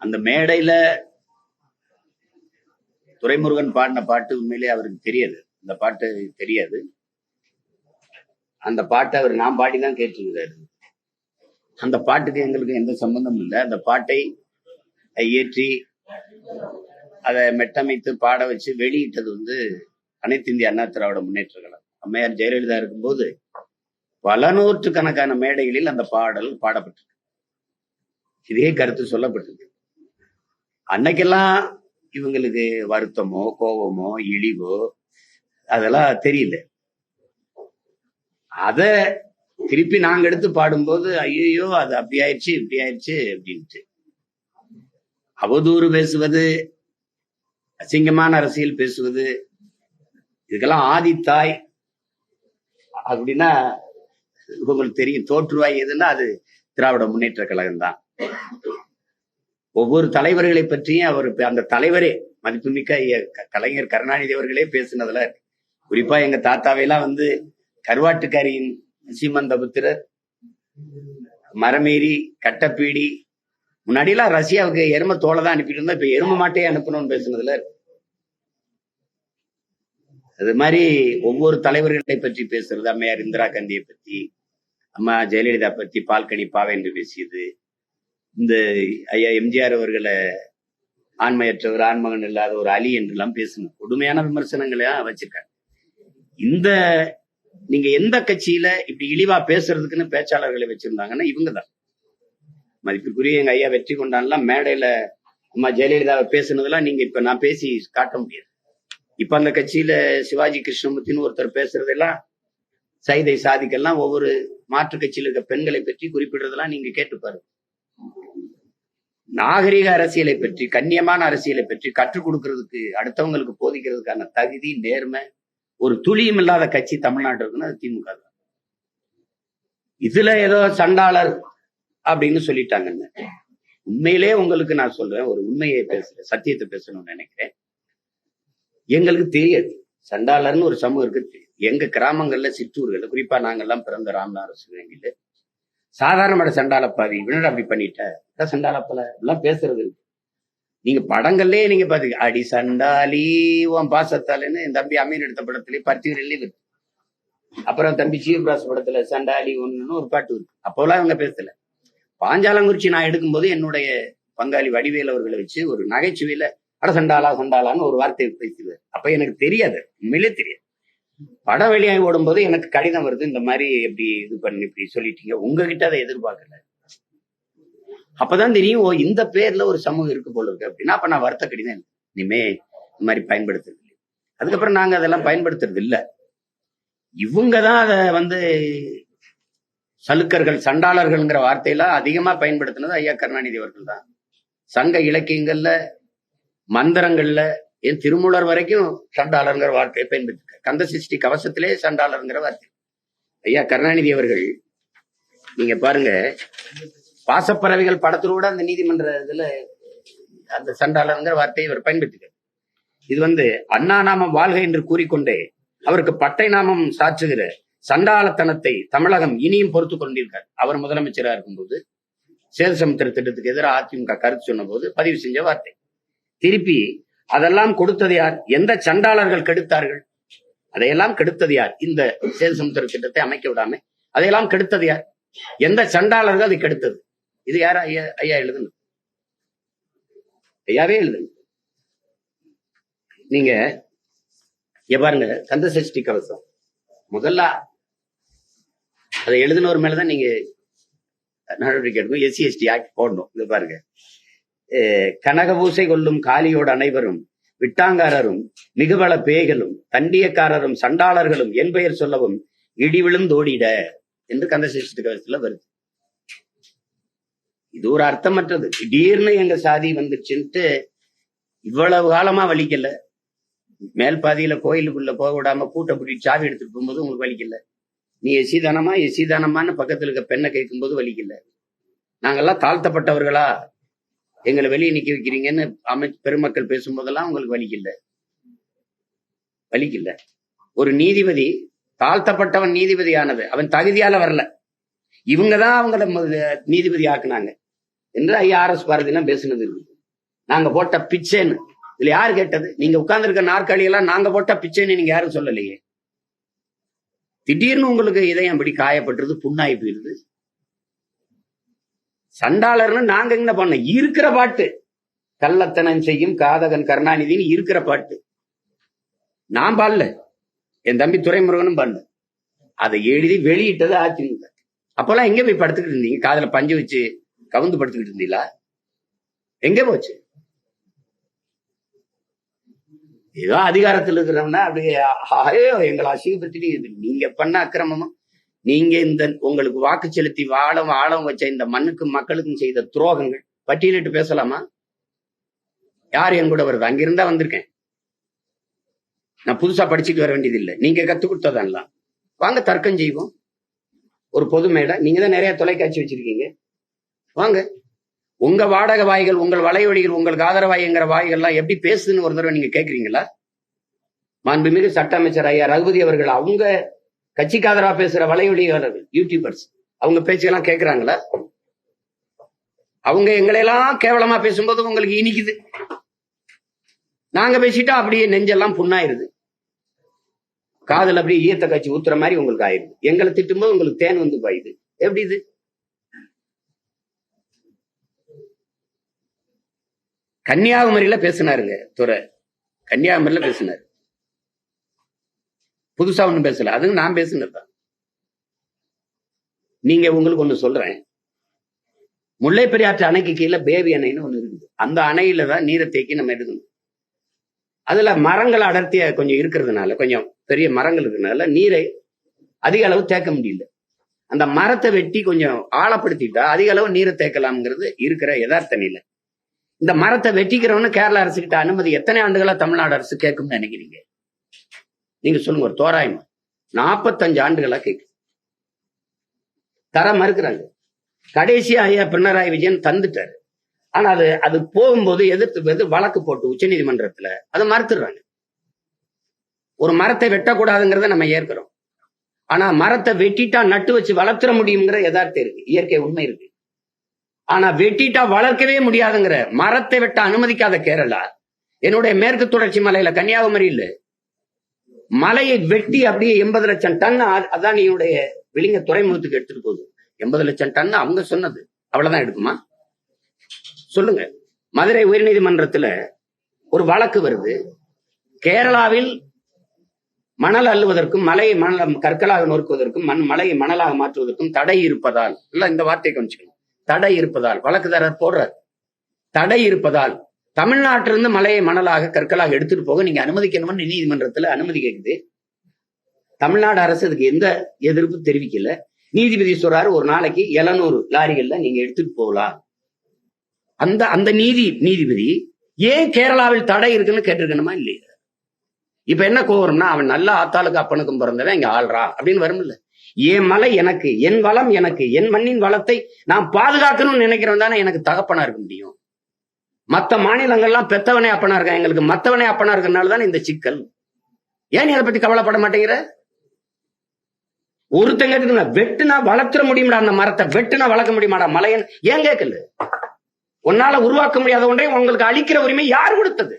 அந்த மேடையில துரைமுருகன் பாடின பாட்டு உண்மையிலேயே அவருக்கு தெரியாது, அந்த பாட்டு தெரியாது. அந்த பாட்டை அவர் நான் பாடிதான் கேட்டிருக்கிறாரு. அந்த பாட்டுக்கு எங்களுக்கு எந்த சம்பந்தமும் இல்லை. அந்த பாட்டை இயற்றி அதை மெட்டமைத்து பாட வச்சு வெளியிட்டது அனைத்து இந்திய அண்ணா திராவிட முன்னேற்ற கழகம். அம்மையார் ஜெயலலிதா இருக்கும்போது பல நூற்றுக்கணக்கான மேடைகளில் அந்த பாடல் பாடப்பட்டிருக்கு. இதே கருத்து சொல்லப்பட்டிருக்கு. அன்னைக்கெல்லாம் இவங்களுக்கு வருத்தமோ கோபமோ இழிவோ அதெல்லாம் தெரியல. அத திருப்பி நாங்க எடுத்து பாடும்போது ஐயோ அது அப்படி ஆயிடுச்சு இப்படி ஆயிடுச்சு அப்படின்ட்டு அவதூறு பேசுவது, அசிங்கமான அரசியல் பேசுவது, இதுக்கெல்லாம் ஆதித்தாய் அப்படின்னா உங்களுக்கு தெரியும். தோற்றுவாய் எதுன்னா அது திராவிட முன்னேற்ற கழகம் தான். ஒவ்வொரு தலைவர்களை பற்றியும் அவர் அந்த தலைவரே மதிப்புமிக்க கலைஞர் கருணாநிதி அவர்களே பேசினதுல குறிப்பா எங்க தாத்தாவையெல்லாம் கருவாட்டுக்காரியின் சீமந்தபுத்திரர், மரமேறி, கட்டப்பீடி, முன்னாடியெல்லாம் ரஷ்யாவுக்கு எரும தோலை தான் அனுப்பிட்டு இருந்தா இப்ப எரும மாட்டையே அனுப்பணும்னு பேசுனதுல அது மாதிரி ஒவ்வொரு தலைவர்களை பற்றி பேசுறது. அம்மையார் இந்திரா காந்தியை பத்தி, அம்மா ஜெயலலிதா பத்தி பால்கனி பாவை என்று பேசியது, இந்த ஐயா எம்ஜிஆர் அவர்களை ஆண்மையற்றவர், ஆண்மகன் இல்லாத ஒரு அலி என்றெல்லாம் பேசணும். கொடுமையான விமர்சனங்களை வச்சிருக்காங்க. நீங்க எந்த கட்சியில இப்படி இழிவா பேசுறதுக்குன்னு பேச்சாளர்களை வச்சிருந்தாங்கன்னா இவங்கதான். மதிப்புக்குரிய எங்க ஐயா வெற்றி கொண்டான்லாம் மேடையில அம்மா ஜெயலலிதாவை பேசுனதெல்லாம் நீங்க இப்ப நான் பேசி காட்ட முடியாது. இப்ப அந்த கட்சியில சிவாஜி கிருஷ்ணமூர்த்தின்னு ஒருத்தர் பேசுறதெல்லாம், சைதை சாதிக்கெல்லாம் ஒவ்வொரு மாற்று கட்சியில இருக்க பெண்களை பற்றி குறிப்பிடுறதெல்லாம் நீங்க கேட்டு பாருங்க. நாகரிக அரசியலை பற்றி, கண்ணியமான அரசியலை பற்றி கற்றுக் கொடுக்கறதுக்கு, அடுத்தவங்களுக்கு போதிக்கிறதுக்கான தகுதி, நேர்மை ஒரு துளியும் இல்லாத கட்சி தமிழ்நாடு இருக்குன்னு அது திமுக தான். இதுல ஏதோ சண்டாளர் அப்படின்னு சொல்லிட்டாங்கன்னு உண்மையிலே உங்களுக்கு நான் சொல்றேன், ஒரு உண்மையை பேசுறேன், சத்தியத்தை பேசணும்னு நினைக்கிறேன். எங்களுக்கு தெரியாது சண்டாளர்னு ஒரு சமூகம் இருக்கு. எங்க கிராமங்கள்ல, சிற்றூர்கள்ல, குறிப்பா நாங்கெல்லாம் பிறந்த ராமநாதர் சிவகங்கையில சாதாரணமான சண்டாளப்பாவி வினட அப்படி பண்ணிட்ட சண்டாளப்பல எல்லாம் பேசுறது இருக்கு. நீங்க படங்கள்லயே நீங்க பாத்தீங்க, அடி சண்டாலி உன் பாசத்தாலன்னு என் தம்பி அமீர் எடுத்த படத்திலேயே பருத்தியூரிலே இருக்கு. அப்புறம் தம்பி சீவபிராஸ் படத்துல சண்டாலி ஒண்ணுன்னு ஒரு பாட்டு இருக்கு. அப்போலாம் அவங்க பேசல. பாஞ்சாலங்குறிச்சி நான் எடுக்கும்போது என்னுடைய பங்காளி வடிவேல் அவர்களை வச்சு ஒரு நகைச்சுவையில அட சண்டாலா சண்டாலான்னு ஒரு வார்த்தையை பேசுவார். அப்ப எனக்கு தெரியாது, உண்மையிலே தெரியாது. படம் வெளியாகி ஓடும் போது எனக்கு கடிதம் வருது, இந்த மாதிரி எப்படி இது பண்ணி இப்படி சொல்லிட்டீங்க, உங்ககிட்ட அதை எதிர்பார்க்கல. அப்பதான் தெரியும், ஓ இந்த பேர்ல ஒரு சமூகம் இருக்கு போல இருக்கு அப்படின்னா. அப்ப நான் வருத்த கடிதம் இனிமே இந்த மாதிரி பயன்படுத்துறது இல்லை. அதுக்கப்புறம் நாங்க அதெல்லாம் பயன்படுத்துறது இல்லை. இவங்கதான் அதை சலுக்கர்கள், சண்டாளர்கள்ங்கிற வார்த்தையெல்லாம் அதிகமா பயன்படுத்தினது ஐயா கருணாநிதி அவர்கள் தான். சங்க இலக்கியங்கள்ல, மந்திரங்கள்ல, என் திருமூலர் வரைக்கும் சண்டாளர்ங்கிற வார்த்தையை பயன்படுத்தி, கந்த சிருஷ்டி கவசத்திலே சண்டாளர்ங்கிற வார்த்தை ஐயா கருணாநிதி அவர்கள். நீங்க பாருங்க, பாசப்பறவைகள் படத்தோட அந்த நீதிமன்ற இதுல அந்த சண்டாளர்ங்கிற வார்த்தையை இவர் பயன்படுத்திக்க. இது அண்ணா நாமம் வாழ்க என்று கூறிக்கொண்டே அவருக்கு பட்டை நாமம் சாற்றுகிற சண்டாளத்தனத்தை தமிழகம் இனியும் பொறுத்து கொண்டிருக்கார். அவர் முதலமைச்சராக இருக்கும்போது சேதுசமுத்திர திட்டத்துக்கு எதிராக அதிமுக கருத்து சொன்ன போது பதிவு செஞ்ச வார்த்தை. திருப்பி அதெல்லாம் கொடுத்தது யார்? எந்த சண்டாளர்கள் கெடுத்தார்கள்? அதையெல்லாம் கெடுத்தது யார்? இந்த சேதுசமுத்திர திட்டத்தை அமைக்க விடாம அதையெல்லாம் கெடுத்தது யார்? எந்த சண்டாளர்கள் அதை கெடுத்தது? இது யார்? ஐயா எழுதுங்க, ஐயாவே எழுதுங்க. நீங்க பாருங்க, கந்த சஷ்டி கவசம் முதல்ல அதை எழுதினவர் மேலதான் நீங்க நடவடிக்கை எடுக்கணும். எஸ்சி எஸ்டி ஆக்ட் போடணும். இது பாருங்க, கனகபூசை கொள்ளும் காலியோடு அனைவரும் விட்டாங்காரரும் மிகுவள பேய்களும் தண்டியக்காரரும் சண்டாளர்களும் என் பெயர் சொல்லவும் இடிவிழும் தோடிட என்று கந்த சஷ்டி கவசத்துல வருது. இது ஒரு அர்த்தமற்றது. திடீர்னு எங்க சாதி வந்துச்சுன்ட்டு இவ்வளவு காலமா வலிக்கல. மேல் பாதியில கோயிலுக்குள்ள போக விடாம பூட்டை பிடிச்சி சாவி எடுத்துட்டு போகும்போது உங்களுக்கு வலிக்கல. நீ எசிதானமான்னு பக்கத்துல இருக்க பெண்ணை கேட்கும் போது வலிக்கல. நாங்கெல்லாம் தாழ்த்தப்பட்டவர்களா, எங்களை வெளியே நிக்க வைக்கிறீங்கன்னு பெருமக்கள் பேசும்போதெல்லாம் உங்களுக்கு வலிக்கல. ஒரு நீதிபதி தாழ்த்தப்பட்டவன் நீதிபதி ஆனது அவன் தகுதியால வரல. இவங்கதான் அவங்கள நீதிபதி ஆக்குனாங்க. என்று ஐஆர்எஸ் பாரதியெல்லாம் பேசுனது இருக்கு. நாங்க போட்ட பிச்சைன்னு இதுல யாரு கேட்டது? நீங்க உட்கார்ந்து இருக்க நாற்காலி எல்லாம் நாங்க போட்ட பிச்சைன்னு நீங்க யாரும் சொல்லலையே. திடீர்னு உங்களுக்கு இதயம் அப்படி காயப்பட்டுருது, புண்ணாய் போயிருது. சண்டாளர்னு நாங்க என்ன பண்ண? இருக்கிற பாட்டு கள்ளத்தனம் செய்யும் காதகன் கருணாநிதினு இருக்கிற பாட்டு நான் பாடல, என் தம்பி துரைமுருகனும் பாடல. அதை எழுதி வெளியிட்டது அதிமுக. அப்பெல்லாம் எங்க போய் படுத்துக்கிட்டு இருந்தீங்க? காதுல பஞ்சு வச்சு கவுந்து படுத்துக்கிட்டு இருந்தீங்களா? எங்க போச்சு? ஏதோ அதிகாரத்தில் இருக்கிறவனா அப்படியே எங்களை அசிங்கப்படுத்திட்டு நீங்க பண்ண அக்கிரமமும் நீங்க இந்த உங்களுக்கு வாக்கு செலுத்தி வாழம் வச்ச இந்த மண்ணுக்கும் மக்களுக்கும் செய்த துரோகங்கள் பட்டியலிட்டு பேசலாமா? யார் என் கூட வருது? அங்கிருந்தா வந்திருக்கேன். நான் புதுசா படிச்சுட்டு வர வேண்டியது இல்லை. நீங்க கத்துக் கொடுத்ததெல்லாம் வாங்க தர்க்கம் செய்வோம். ஒரு பொது மேடை, நீங்க தான் நிறைய தொலைக்காட்சி வச்சிருக்கீங்க, வாங்க. உங்க வாடகை வாய்கள், உங்கள் வலைவழிகள், உங்களுக்கு ஆதரவாய்ங்கிற வாய்கள்லாம் எப்படி பேசுதுன்னு ஒரு தடவை நீங்க கேட்கறீங்களா? மாண்புமிகு சட்ட அமைச்சர் ஐயா ரகுபதி அவர்கள் அவங்க கட்சிக்கு ஆதரவா பேசுற வலைவழிகாரர்கள் யூடியூபர்ஸ் அவங்க பேச்செல்லாம் கேட்கிறாங்களா? அவங்க எங்களையெல்லாம் கேவலமா பேசும்போது உங்களுக்கு இனிக்குது. நாங்க பேசிட்டா அப்படியே நெஞ்செல்லாம் புண்ணாயிருது, காதல் அப்படியே ஈயத்த காட்சி ஊத்துற மாதிரி உங்களுக்கு ஆயிருது. எங்களை திட்டும்போது உங்களுக்கு தேன் வந்து பாயுது. எப்படி இது? கன்னியாகுமரியில பேசினாருங்க துறை, கன்னியாகுமரியில பேசினாரு. புதுசா ஒண்ணும் பேசல, அதுங்க நான் பேசுனதுதான். நீங்க உங்களுக்கு ஒண்ணு சொல்றேன், முல்லை பெரியாற்று அணைக்கு கீழே பேபி அணைன்னு ஒண்ணு இருக்குது. அந்த அணையில தான் நீரை தேக்கி நம்ம எடுக்கணும். அதுல மரங்கள் அடர்த்தியா கொஞ்சம் இருக்கிறதுனால, கொஞ்சம் பெரிய மரங்கள் இருக்கிறதுனால நீரை அதிக அளவு தேக்க முடியல. அந்த மரத்தை வெட்டி கொஞ்சம் ஆழப்படுத்திட்டா அதிக அளவு நீரை தேக்கலாம்ங்கிறது இருக்கிற யதார்த்த நிலை. இந்த மரத்தை வெட்டிக்கிறவனு கேரள அரசு கிட்ட அனுமதி எத்தனை ஆண்டுகளா தமிழ்நாடு அரசு கேட்கும்னு நினைக்கிறீங்க? நீங்க சொல்லுங்க ஒரு தோராயமா. 45 ஆண்டுகளா கேட்கு, தர மறுக்கிறாங்க. கடைசியா ஐயா பினராயி விஜயன் தந்துட்டாரு. ஆனா அது போகும்போது எதிர்த்து வழக்கு போட்டு உச்ச நீதிமன்றத்துல அதை மறுத்துடுறாங்க. ஒரு மரத்தை வெட்டக்கூடாதுங்கிறத நம்ம ஏற்கிறோம். ஆனா மரத்தை வெட்டிட்டா நட்டு வச்சு வளர்த்துற முடியுங்கிற யதார்த்தம் இருக்கு, இயற்கை உண்மை இருக்கு. ஆனா வெட்டிட்டா வளர்க்கவே முடியாதுங்கிற, மரத்தை வெட்ட அனுமதிக்காத கேரளா, என்னுடைய மேற்கு தொடர்ச்சி மலையில கன்னியாகுமரியில் மலையை வெட்டி அப்படியே 80 லட்சம் டன் அதானியுடைய விளிங்க துறைமுகத்துக்கு எடுத்துட்டு போகுது. 80 லட்சம் டன் அவங்க சொன்னது, அவ்வளவுதான் எடுக்குமா சொல்லுங்க. மதுரை உயர்நீதிமன்றத்துல ஒரு வழக்கு வருது, கேரளாவில் மணல் அள்ளுவதற்கும் மலையை கற்களாக நொறுக்குவதற்கும் மலையை மணலாக மாற்றுவதற்கும் தடை இருப்பதால், இல்ல இந்த வார்த்தையை கொஞ்சம், தடை இருப்பதால் வழக்குதாரர் போடுறார். தடை இருப்பதால் தமிழ்நாட்டிலிருந்து மலையை மணலாக கற்களாக எடுத்துட்டு போக நீங்க அனுமதிக்கணும்னு நீதிமன்றத்துல அனுமதி கேக்குது. தமிழ்நாடு அரசு அதுக்கு எந்த எதிர்ப்பு தெரிவிக்கல. நீதிபதி சொல்றாரு, ஒரு நாளைக்கு 700 லாரிகள்ல நீங்க எடுத்துட்டு போகலாம். அந்த நீதிபதி ஏன் கேரளாவில் தடை இருக்குன்னு கேட்டிருக்கணுமா இல்லையா? இப்ப என்ன கோவரம்னா, அவன் நல்ல ஆத்தாளுக்கு அப்பனுக்கும் பிறந்தவன் இங்க ஆள்றா அப்படின்னு வரும்ல. என் மலை எனக்கு, என் வளம் எனக்கு, என் மண்ணின் வளத்தை நான் பாதுகாக்கணும்னு நினைக்கிறவன் தானே எனக்கு தகப்பனா இருக்க முடியும். மத்த மாநிலங்கள்லாம் பெத்தவனே அப்பனா இருக்கான், எங்களுக்கு மத்தவனே அப்பனா இருக்கிறதுனால தானே இந்த சிக்கல். ஏன் நீ அதை பத்தி கவலைப்பட மாட்டேங்கிற? ஒருத்தங்க வெட்டுனா வளர்த்துற முடியுமாடா, அந்த மரத்தை வெட்டுனா வளர்க்க முடியுமாடா மலையன் ஏன் கேட்கல? உன்னால உருவாக்க முடியாத ஒன்றை உங்களுக்கு அளிக்கிற உரிமை யார் கொடுத்தது?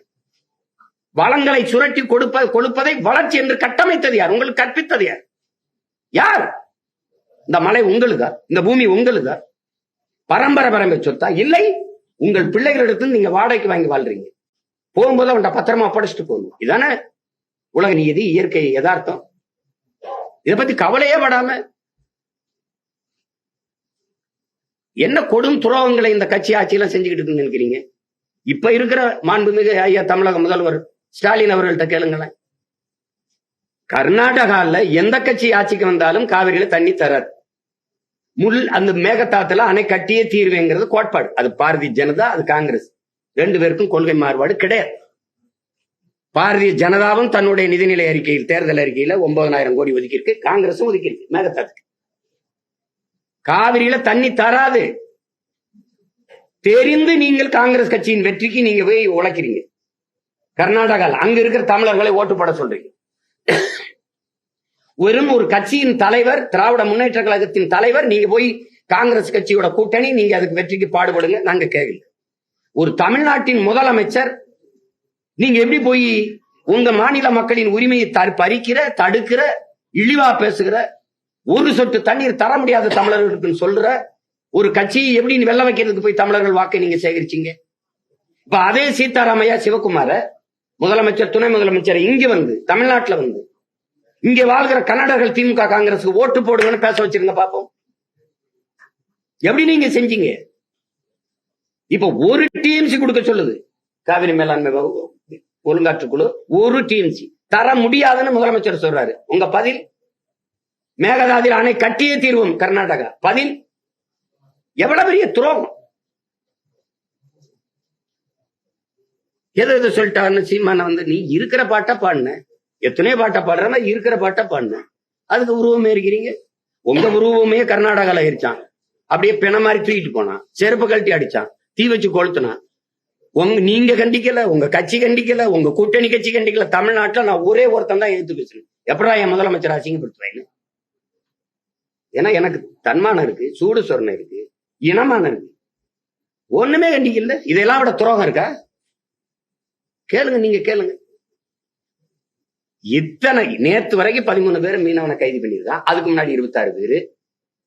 வளங்களை சுரட்டி கொடுப்பதை வளர்ச்சி என்று கட்டமைத்தது யார்? உங்களுக்கு கற்பித்தது யார்? யார்? இந்த மலை உங்களுதா? இந்த பூமி உங்களுதா? பரம்பரை சொத்தா? இல்லை, உங்கள் பிள்ளைகளிடத்துல நீங்க வாடகைக்கு வாங்கி வாழ்றீங்க. போகும்போது அவன்கிட்ட பத்திரமா ஒப்படைச்சிட்டு போகணும். இதானே உலக நீதி, இயற்கை யதார்த்தம். இதை பத்தி கவலையே படாம என்ன கொடும் துரோகங்களை இந்த கட்சி ஆட்சியெல்லாம் செஞ்சுக்கிட்டு நினைக்கிறீங்க? இப்ப இருக்கிற மாண்புமிகு ஐயா தமிழக முதல்வர் ஸ்டாலின் அவர்கள்ட்ட கேளுங்களேன். கர்நாடகால எந்த கட்சி ஆட்சிக்கு வந்தாலும் காவிரியில தண்ணி தராது. அந்த மேகதாத்துல அணை கட்டியே தீர்வேங்கிறது கோட்பாடு. அது பாரதிய ஜனதா, அது காங்கிரஸ், 2 பேருக்கும் கொள்கை மாறுபாடு கிடையாது. பாரதிய ஜனதாவும் தன்னுடைய நிதிநிலை அறிக்கையில், தேர்தல் அறிக்கையில 9,000 கோடி ஒதுக்கியிருக்கு, காங்கிரஸும் ஒதுக்கியிருக்கு மேகதாத்துக்கு. காவிரியில தண்ணி தராது தெரிந்து நீங்கள் காங்கிரஸ் கட்சியின் வெற்றிக்கு நீங்க போய் உழைக்கிறீங்க. கர்நாடகாவில் அங்க இருக்கிற தமிழர்களை ஓட்டு போட சொல்றீங்க. வெறும் ஒரு கட்சியின் தலைவர், திராவிட முன்னேற்ற கழகத்தின் தலைவர், நீங்க போய் காங்கிரஸ் கட்சியோட கூட்டணி, நீங்க அதுக்கு வெற்றிக்கு பாடுபடுங்க, நாங்க கேட்கல. ஒரு தமிழ்நாட்டின் முதலமைச்சர் நீங்க எப்படி போய் உங்க மாநில மக்களின் உரிமையை பறிக்கிற, தடுக்கிற, இழிவா பேசுகிற, ஒரு சொட்டு தண்ணீர் தர முடியாத தமிழர்களுக்கு சொல்ற ஒரு கட்சியை எப்படி வெல்ல வைக்கிறதுக்கு போய் தமிழர்கள் வாக்கை நீங்க சேகரிச்சீங்க? இப்ப அதே சீதாராமையா சிவகுமார முதலமைச்சர், துணை முதலமைச்சர் இங்க வந்து தமிழ்நாட்டுல வந்து இங்க வாழ்கிற கன்னடர்கள் திமுக காங்கிரஸுக்கு ஓட்டு போடுங்கன்னு பேச வச்சிருங்க பாப்போம். எப்படி நீங்க செஞ்சீங்க? இப்ப ஒரு டிஎம்சி கொடுக்க சொல்லுது காவிரி மேலாண்மை ஒழுங்காற்றுக்குழு, ஒரு டிஎம்சி தர முடியாதுன்னு முதலமைச்சர் சொல்றாரு. உங்க பதில்? மேகதாதுவில் அணை கட்டியே தீர்வோம் கர்நாடகா. பதில்? எவ்வளவு பெரிய துரோகம்! எது சொல்லிட்டாருன்னு சீமான வந்து நீ இருக்கிற பாட்டா பாடின, எத்தனையோ பாட்டா பாடுற, இருக்கிற பாட்டா பாடின, அதுக்கு உருவமே இருக்கிறீங்க. உங்க உருவமே கர்நாடகால இருச்சான், அப்படியே பிண மாதிரி தூக்கிட்டு போனான், செருப்பு கழட்டி அடிச்சான், தீ வச்சு கொளுத்துனான். நீங்க கண்டிக்கல, உங்க கட்சி கண்டிக்கல, உங்க கூட்டணி கட்சி கண்டிக்கல. தமிழ்நாட்டுல நான் ஒரே ஒருத்தன் தான் எடுத்து பேசுறேன். எப்படா என் முதலமைச்சர் அசிங்கப்படுத்துவாங்க? ஏன்னா எனக்கு தன்மானம் இருக்கு, சூடு சொரணை இருக்கு, இனமானம் இருக்கு. ஒண்ணுமே கண்டிக்கல. இதெல்லாம் விட துரோகம் இருக்கா? கேளுங்க, நீங்க கேளுங்க. இத்தனை நேற்று வரைக்கும் 13 பேர் மீனவனை கைது பண்ணியிருக்கான். அதுக்கு முன்னாடி 26 பேரு,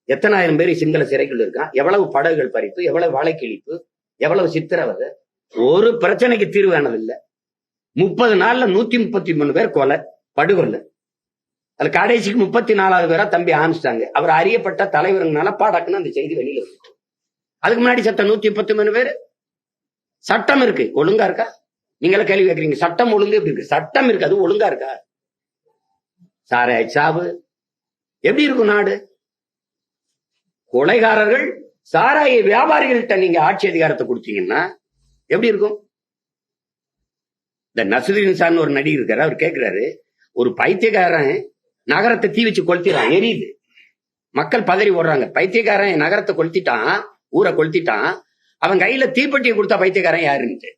எத்தனை ஆயிரம் பேர் சிங்கள சிறைக்குள்ள இருக்கான். எவ்வளவு படகுகள் பறிப்பு, எவ்வளவு வலைக்கிழிப்பு, எவ்வளவு சித்திரவதை. ஒரு பிரச்சனைக்கு தீர்வு காணதில்லை. 30 நாள்ல 133 பேர் கொலை, படுகொலை. அது கடைசிக்கு 34வது பேரா தம்பி ஆரம்பிச்சிட்டாங்க. அவர் அறியப்பட்ட தலைவருங்கனால பாடக்குன்னு அந்த செய்தி வெளியில இருக்கு. அதுக்கு முன்னாடி சட்டம் 133 பேர். சட்டம் இருக்கு, ஒழுங்கா இருக்கா? நீங்களே கேள்வி கேட்கறீங்க, சட்டம் ஒழுங்கு எப்படி இருக்கு? சட்டம் இருக்கு, அது ஒழுங்கா இருக்கா? சாராய சாவு எப்படி இருக்கும் நாடு? கொலைகாரர்கள் சாராய வியாபாரிகள்கிட்ட நீங்க ஆட்சி அதிகாரத்தை கொடுத்தீங்கன்னா எப்படி இருக்கும்? இந்த நசுதீன் சார்னு ஒரு நடிகர் இருக்காரு, அவர் கேட்கிறாரு, ஒரு பைத்தியக்காரன் நகரத்தை தீ வச்சு கொளுத்திறான், எரியுது, மக்கள் பதறி ஓடுறாங்க. பைத்தியக்காரன் நகரத்தை கொளுத்திட்டான், ஊரை கொளுத்திட்டான், அவன் கையில தீப்பெட்டியை கொடுத்தா பைத்தியக்காரன் யாருன்ட்டு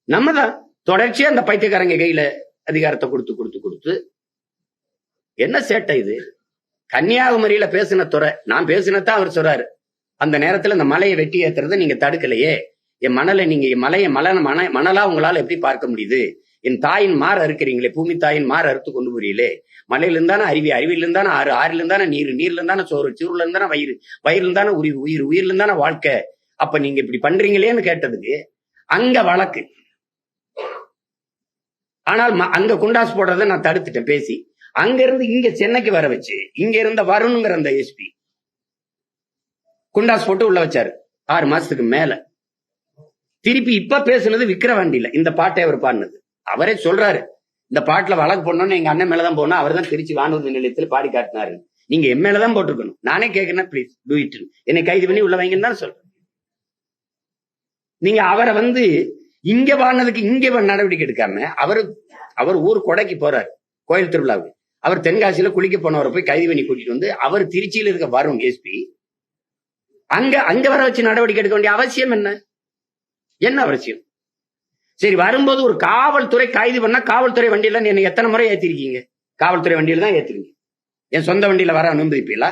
நம்ம தான் தொடர்ச்சியா அந்த பைத்தியக்காரங்க கையில அதிகாரத்தை கொடுத்து கொடுத்து கொடுத்து என்ன சேட்டை இது? கன்னியாகுமரியில பேசின துறை, நான் பேசினதான் அவர் சொல்றாரு, அந்த நேரத்துல இந்த மலையை வெட்டி ஏத்துறதை நீங்க தடுக்கலையே, என் மணலை நீங்க மலையை மணலா உங்களால எப்படி பார்க்க முடியுது? என் தாயின் மாற அறுக்கிறீங்களே, பூமி தாயின் மாற அறுத்து கொண்டு போறீங்களே, மலையில இருந்தானே அருவி, அருவியில இருந்தானே ஆறு, ஆறுல இருந்தானே நீர், நீர்ல இருந்தானே சோறு, சோறுல இருந்தானே வயிறு, வயிறுல இருந்தானே உயிர், உயிர், உயிர்ல இருந்தானே வாழ்க்கை. அப்ப நீங்க இப்படி பண்றீங்களேன்னு கேட்டதுக்கு அங்க வழக்கு. ஆனால் அங்க குண்டாஸ் போடுறதை நான் தடுத்துட்டேன் பேசி. அங்க இருந்து இங்க சென்னைக்கு வர வச்சு, இங்க இருந்த வருணுங்கிற அந்த எஸ்பி குண்டாஸ் போட்டு உள்ள வச்சாரு 6 மாசத்துக்கு மேல. திருப்பி இப்ப பேசுனது விக்கிரவாண்டியில இந்த பாட்டை அவர் பாடினது. அவரே சொல்றாரு, இந்த பாட்டுல வழக்கு போடணும்னு எங்க அண்ணன் மேலதான் போனா, அவர் தான் திருச்சி வானூர்தி நிலையத்தில் பாடி காட்டினாரு. நீங்க என் மேலதான் போட்டிருக்கணும். நானே கேட்கிறேன், பிளீஸ் டூ இட், என்னை கைது பண்ணி உள்ள வைங்கன்னு தான் சொல்றேன். நீங்க அவரை வந்து இங்க பாடினதுக்கு இங்க நடவடிக்கை எடுக்காம அவர் ஊர் கொடைக்கு போறாரு, கோயில் திருவிழாவுக்கு. அவர் தென்காசியில குளிக்க போனவரை போய் கைது பண்ணி கூட்டிட்டு வந்து அவர் திருச்சியில இருக்க வரும் எஸ்பி அங்க வர வச்சு நடவடிக்கை எடுக்க வேண்டிய அவசியம் என்ன அவசியம்? சரி, வரும்போது ஒரு காவல்துறை கைது பண்ணா காவல்துறை வண்டியில என்ன எத்தனை முறை ஏத்திருக்கீங்க? காவல்துறை வண்டியில தான் ஏத்திருக்கீங்க. என் சொந்த வண்டியில வர அனுமதிப்பீங்களா?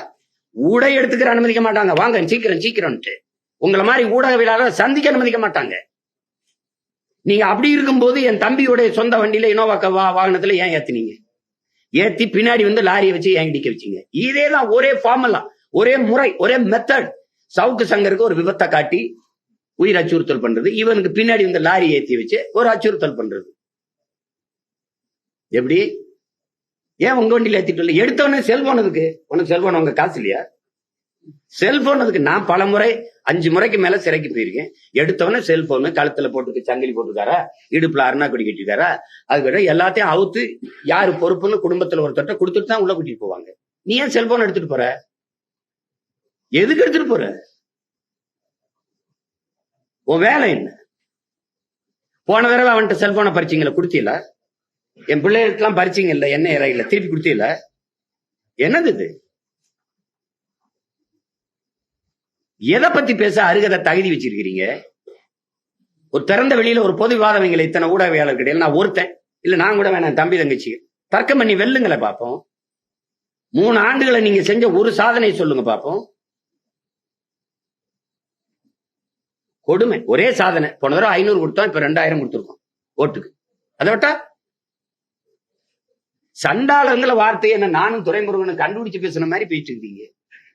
ஊடக எடுத்துக்கிற அனுமதிக்க மாட்டாங்க. வாங்க சீக்கிரம் சீக்கிரம்ட்டு உங்களை மாதிரி ஊடகவியலாளர் சந்திக்க அனுமதிக்க மாட்டாங்க. நீங்க அப்படி இருக்கும்போது என் தம்பியோடைய சொந்த வண்டியில இனோவா வாகனத்துல ஏன் ஏத்தினீங்க? ஏத்தி பின்னாடி வந்து லாரியை வச்சு ஏன் இடிக்க வச்சீங்க? இதேதான் ஒரே ஃபார்முலா, ஒரே முறை, ஒரே மெத்தட். சவுக்கு சங்கருக்கு ஒரு விபத்தை காட்டி உயிர் அச்சுறுத்தல் பண்றது, இவனுக்கு பின்னாடி வந்து லாரி ஏத்தி வச்சு ஒரு அச்சுறுத்தல் பண்றது. எப்படி? ஏன் உங்க வண்டியில ஏத்திட்டு எடுத்தவொடனே செல்போன் அதுக்கு? உனக்கு செல்போன் உங்க காசு இல்லையா? செல்போன் அதுக்கு நான் பல முறை 5 முறைக்கு மேல சிறைக்கு போயிருக்கேன். எடுத்தவொடனே செல்போனு கழுத்துல போட்டுருக்கு, சங்கிலி போட்டுருக்காரா, இடுப்புல அருணா கொடி கட்டிருக்காரா, அதுக்கிட்ட எல்லாத்தையும் அவுத்து யாரு பொறுப்புன்னு குடும்பத்துல ஒருத்தட்ட கொடுத்துட்டு தான் உள்ள கூட்டிட்டு போவாங்க. நீ ஏன் செல்போன் எடுத்துட்டு போற? எதுக்கு எடுத்துட்டு போற? உன் வேலை என்ன? போன தடவை அவன்கிட்ட செல்போனை பறிச்சீங்களா, கொடுத்தீல? என் பிள்ளைகளுக்கெல்லாம் பறிச்சீங்கல்ல, என்ன இறையில திருப்பி கொடுத்தீல? என்னது இது? எதை பத்தி பேச அருகதை தகுதி வச்சிருக்கிறீங்க? ஒரு திறந்த வெளியில ஒரு பொது விவாதவங்களை இத்தனை ஊடகவியாளர் கிடையாது. நான் ஒருத்தன் இல்ல, நான் கூட வேணாம், தம்பி தங்கச்சி தர்க்கம் பண்ணி வெல்லுங்களை பார்ப்போம். 3 ஆண்டுகளை நீங்க செஞ்ச ஒரு சாதனை சொல்லுங்க பார்ப்போம். கொடுமை. ஒரே சாதனை. போன தடவை 500 கொடுத்தோம், இப்ப 2000 கொடுத்துருக்கோம் ஓட்டுக்கு. அதை விட்டா சண்டாளங்கிற வார்த்தையை என்ன நானும் துரைமுருகனும் கண்டுபிடிச்சு பேசுன மாதிரி பேசிட்டு இருக்கீங்க.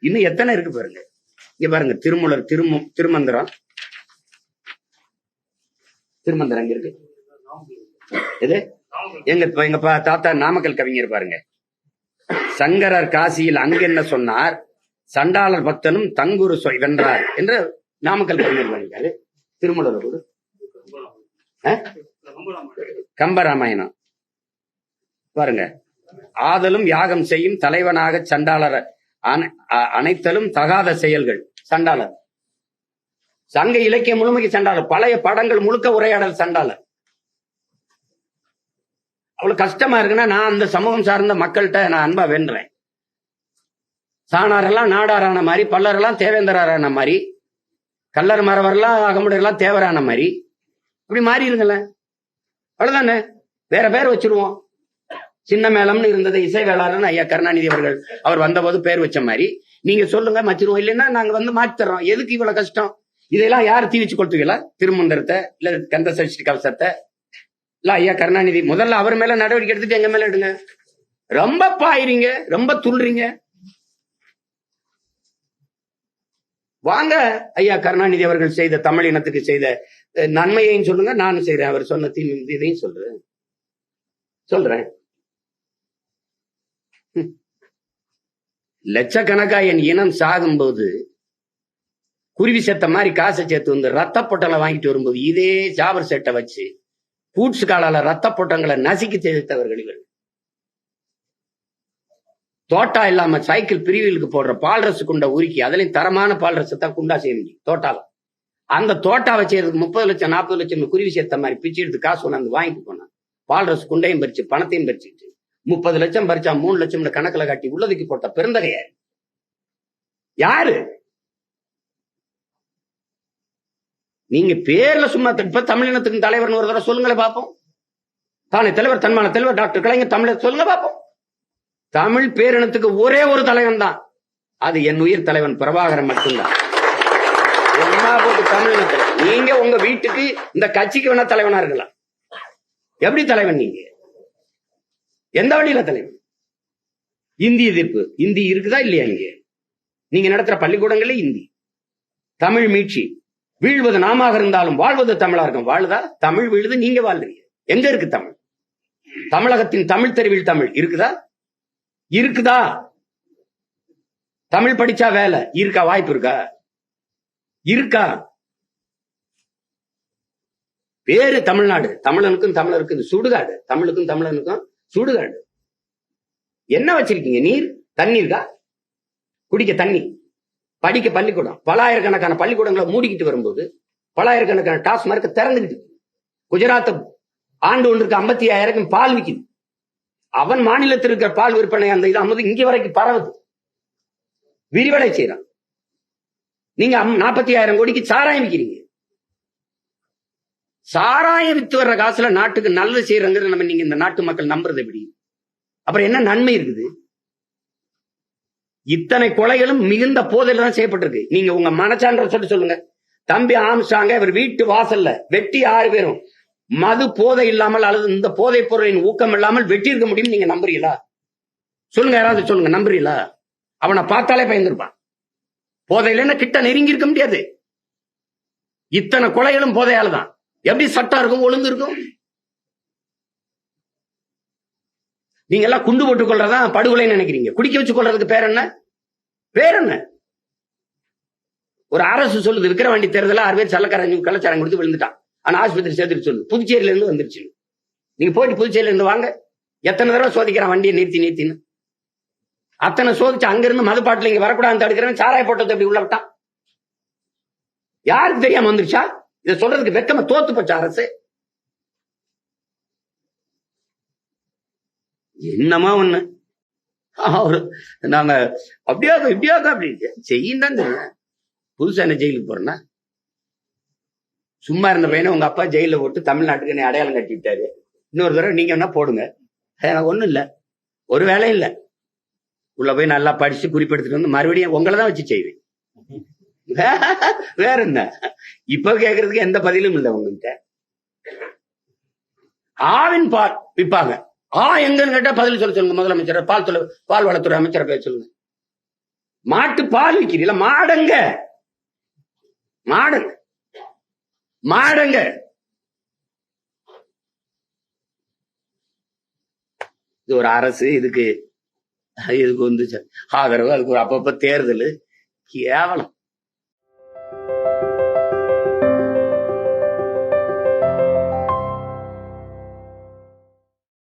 இன்னும் எத்தனை இருக்கு பாருங்க. இங்க பாருங்க, திருமூலர் திருமந்திரம் இங்க இருக்கு. இது எங்க தாத்தா நாமக்கல் கவிஞர் பாருங்க, சங்கரர் காசியில் அங்கு என்ன சொன்னார், சண்டாளர் பக்தனும் தங்குரு வென்றார் என்று நாமக்கல் கவிஞர் பாருங்க. திருமூலர் கம்பராமாயணம் பாருங்க. ஆதலும் யாகம் செய்யும் தலைவனாக சண்டாளர் அனைத்தலும் தகாத செயல்கள் சண்டாளர். சங்க இலக்கியம் முழுமைக்கு சண்டாளர். பழைய படங்கள் முழுக்க உரையாடல் சண்டாளர். அவ்வளவு கஷ்டமா இருக்குன்னா நான் அந்த சமூகம் சார்ந்த மக்கள்கிட்ட நான் அன்பா வென்றேன். சாணாரெல்லாம் நாடாரான மாதிரி, பல்லரெல்லாம் தேவேந்தரான மாதிரி, கல்லர் மரவரெல்லாம் அகமுடையெல்லாம் தேவரான மாதிரி இப்படி மாறி இருங்களேன். அவ்வளவுதானே, வேற பேர் வச்சிருவோம். சின்ன மேளம்னு இருந்தது இசை வேளாளர்னு ஐயா கருணாநிதி அவர்கள் அவர் வந்தபோது பேர் வச்ச மாதிரி நீங்க சொல்லுங்க, மச்சிருவோம். இல்லைன்னா நாங்க மாற்றி தர்றோம். எதுக்கு இவ்வளவு கஷ்டம்? இதெல்லாம் யார் தீ வச்சு கொடுத்துக்கல? திருமந்திரத்தை இல்ல கந்த சஷ்டி கவசத்தை இல்ல ஐயா கருணாநிதி முதல்ல அவர் மேல நடவடிக்கை எடுத்துட்டு எங்க மேல எடுங்க. ரொம்ப பாயிறீங்க, ரொம்ப துள்றீங்க. வாங்க, ஐயா கருணாநிதி அவர்கள் செய்த தமிழ் இனத்துக்கு செய்த நன்மையையும் சொல்லுங்க, நானும் செய்றேன். அவர் சொன்ன இதையும் சொல்றேன். லட்சக்கணக்கா என் இனம் சாகும்போது குருவி செத்த மாதிரி காசை சேர்த்து வந்து ரத்த பொட்டலை வாங்கிட்டு வரும்போது இதே ஜாபர் செட்டை வச்சு பூட்ஸ் காலால ரத்த பொட்டங்களை நசுக்கி தெரிவித்தவர்கள் இவர்கள். தோட்டா இல்லாம சைக்கிள் பிரிவுகளுக்கு போடுற பால்ரசு குண்டை உருக்கி அதுலயும் தரமான பால்ரசு தான் குண்டா செய்ய முடியும் தோட்டால. அந்த தோட்டா வச்சதுக்கு 30 லட்சம் 40 லட்சம் குருவி சேர்த்த மாதிரி பிச்சு எடுத்து காசு கொண்டாந்து வாங்கிட்டு போனான். பால்ரசு குண்டையும் பறிச்சு பணத்தையும் பறிச்சுட்டு 30 லட்சம் பறிச்சா 3 லட்சம் கணக்குல காட்டி உள்ளதுக்கு போட்ட பெருந்தகைய யாரு? நீங்க பேர்ல சும்மா இப்ப தமிழினத்துக்கு தலைவர் ஒரு தடவை சொல்லுங்களேன் பாப்போம். தானே தலைவர், தன்மான தலைவர் டாக்டர் கலைஞர் தமிழர் சொல்லுங்க பாப்போம். தமிழ் பேரினத்துக்கு ஒரே ஒரு தலைவன் தான், அது என் உயிர் தலைவன் பிரபாகரன் மட்டும்தான். தமிழினத்தில் நீங்க உங்க வீட்டுக்கு இந்த கட்சிக்கு வேணா தலைவனா இருக்கலாம். எப்படி தலைவன் நீங்க? எந்த வழியில தலைவன்? இந்தி எதிர்ப்பு, இந்தி இருக்குதா இல்லையா? இங்க நீங்க நடத்துற பள்ளிக்கூடங்களே இந்தி. தமிழ் மீட்சி, வீழ்வது நாமாக இருந்தாலும் வாழ்வது தமிழா இருக்கும். வாழுதா? தமிழ் வீழுது, நீங்க வாழ்றீங்க. எங்க இருக்கு தமிழ்? தமிழகத்தின் தமிழ் தெருவில் தமிழ் இருக்குதா? இருக்குதா? தமிழ் படிச்சா வேலை இருக்கா? வாய்ப்பு இருக்கா? இருக்கா? பேரு தமிழ்நாடு, தமிழனுக்கும் தமிழருக்கும் சுடுகாடு, தமிழுக்கும் தமிழனுக்கும் சுடுகாடு. என்ன வச்சிருக்கீங்க? நீர், தண்ணீர்கா? குடிக்க தண்ணி, படிக்க பள்ளிக்கூடம். பலாயிரக்கணக்கான பள்ளிக்கூடங்களை மூடிக்கிட்டு வரும்போது பலாயிரக்கணக்கான டாஸ்மார்க் திறந்துக்கிட்டு. குஜராத் ஆண்டு ஒன்றுக்கு 55,000 பால் விற்குது. அவன் மாநிலத்தில் இருக்கிற பால் விற்பனை அந்த இது இங்க வரைக்கும் பரவுது, விரிவடை செய்யறான். நீங்க 40,000 கோடிக்கு சாராயம் விற்கிறீங்க. சாராயம் வித்து வர்ற காசுல நாட்டுக்கு நல்லது செய்யறங்கிறது நம்ம நீங்க இந்த நாட்டு மக்கள் நம்புறது எப்படி? அப்புறம் என்ன நன்மை இருக்குது? இத்தனை கொலைகளும் மிகுந்த போதையில தான் செய்யப்பட்டிருக்கு. நீங்க உங்க மனச்சான்ற சொல்லுங்க. தம்பி ஆம்ஸ்ட்ராங்க இவர் வீட்டு வாசல்ல வெட்டி 6 பேரும் மது போதை இல்லாமல் அல்லது இந்த போதைப் பொருளின் ஊக்கம் இல்லாமல் வெட்டி இருக்க முடியும். நீங்க நம்புறீங்களா? சொல்லுங்க, யாராவது சொல்லுங்க, நம்புறீங்களா? அவனை பார்த்தாலே பயந்துருப்பான். போதையில கிட்ட நெருங்கி இருக்க முடியாது. இத்தனை கொலைகளும் போதையால தான். எப்படி சட்டம் இருக்கும், ஒழுங்கு இருக்கும்? நீங்க எல்லாம் குண்டு போட்டுக் கொள்றதா படுகொலைன்னு நினைக்கிறீங்க. குடிக்க வச்சு கொள்றதுக்கு பேர் என்ன? பேர் என்ன? ஒரு அரசு சொல்லுது விக்கிரவாண்டி தேர்தல 6 பேர் கள்ளச்சாரம் கொடுத்து விழுந்துட்டான், ஆனா ஆஸ்பத்திரி சேர்த்துட்டு சொல்லு புதுச்சேரியில இருந்து வந்துருச்சு. நீங்க போயிட்டு புதுச்சேரியில இருந்து வாங்க, எத்தனை தடவை சோதிக்கிறான் வண்டியை நிறுத்தின்னு. அத்தனை சோதிச்சு அங்க இருந்து மதுப்பாட்டுல இங்க வரக்கூடாது தடுக்கிறவன் சாராய போட்டத்தை எப்படி உள்ள விட்டான்? யாருக்கு தெரியாம வந்துருச்சா? இதை சொல்றதுக்கு வெக்கமா தோத்து போச்ச அரசு. என்னமா ஒண்ணு நாங்க அப்படியாக இப்படியாக அப்படி செய்யும் தான் தெரியும். புதுசா என்ன ஜெயிலுக்கு போறேன்னா? சும்மா இருந்த பையனை உங்க அப்பா ஜெயில போட்டு தமிழ்நாட்டுக்கு என்ன அடையாளம் கட்டி விட்டாரு. இன்னொரு தடவை நீங்க என்ன போடுங்க, எனக்கு ஒண்ணும் இல்ல, ஒரு வேலையும் இல்ல. உள்ள போய் நல்லா படிச்சு குறிப்பெடுத்துட்டு வந்து மறுபடியும் உங்களை தான் வச்சு செய்வேன். வேற என்ன? இப்ப கேக்குறதுக்கு எந்த பதிலும் இல்லை உங்ககிட்ட. ஆவின் பால் விற்பாங்க. எங்கன்னு கேட்டா பதில் சொல்லுங்க. முதலமைச்சர் பால் வளத்துறை அமைச்சரை பேச சொல்லுங்க. மாட்டு பால் விற்கிறீங்களா? மாடங்க மாடங்க மாடங்க. இது ஒரு அரசு, இதுக்கு வந்து ஆதரவு, அதுக்கு ஒரு அப்பப்ப தேர்தல். கேவலம்.